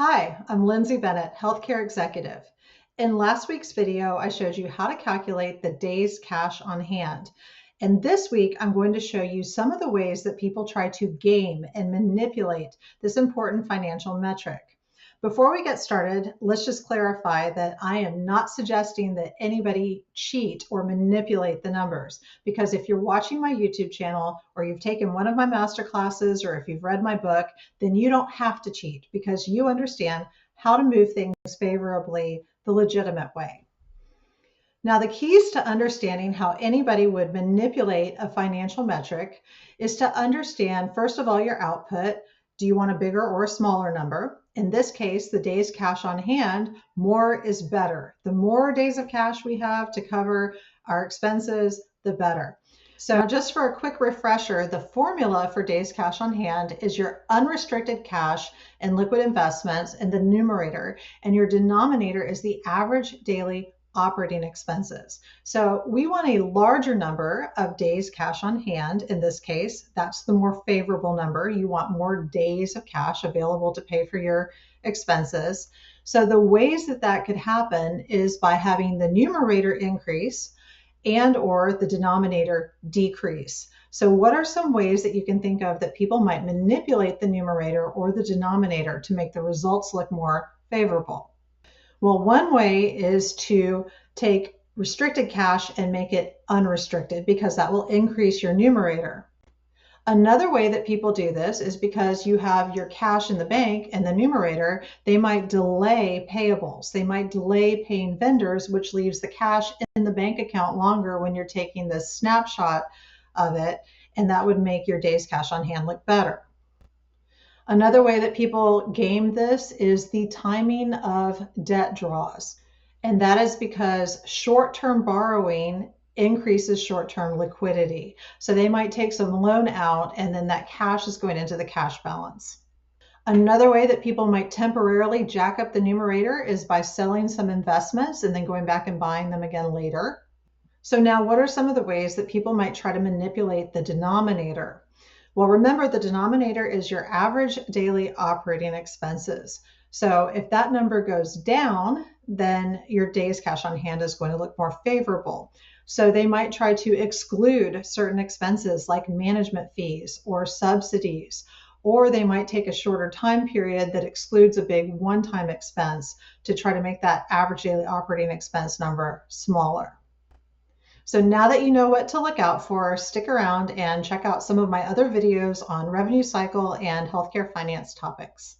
Hi, I'm Lindsay Bennett, Healthcare Executive. In last week's video, I showed you how to calculate the days cash on hand. And this week, I'm going to show you some of the ways that people try to game and manipulate this important financial metric. Before we get started, let's just clarify that I am not suggesting that anybody cheat or manipulate the numbers, because if you're watching my YouTube channel or you've taken one of my master classes or if you've read my book, then you don't have to cheat because you understand how to move things favorably the legitimate way. Now, the keys to understanding how anybody would manipulate a financial metric is to understand, first of all, your output. Do you want a bigger or a smaller number? In this case, the days cash on hand, more is better. The more days of cash we have to cover our expenses, the better. So just for a quick refresher, the formula for days cash on hand is your unrestricted cash and liquid investments in the numerator, and your denominator is the average daily operating expenses. So we want a larger number of days cash on hand. In this case, that's the more favorable number. You want more days of cash available to pay for your expenses. So the ways that that could happen is by having the numerator increase and or the denominator decrease. So what are some ways that you can think of that people might manipulate the numerator or the denominator to make the results look more favorable? Well, one way is to take restricted cash and make it unrestricted, because that will increase your numerator. Another way that people do this is because you have your cash in the bank and the numerator, they might delay payables. They might delay paying vendors, which leaves the cash in the bank account longer when you're taking this snapshot of it, and that would make your days cash on hand look better. Another way that people game this is the timing of debt draws. And that is because short-term borrowing increases short-term liquidity. So they might take some loan out and then that cash is going into the cash balance. Another way that people might temporarily jack up the numerator is by selling some investments and then going back and buying them again later. So now what are some of the ways that people might try to manipulate the denominator? Well, remember, the denominator is your average daily operating expenses. So if that number goes down, then your days cash on hand is going to look more favorable. So they might try to exclude certain expenses like management fees or subsidies, or they might take a shorter time period that excludes a big one-time expense to try to make that average daily operating expense number smaller. So now that you know what to look out for, stick around and check out some of my other videos on revenue cycle and healthcare finance topics.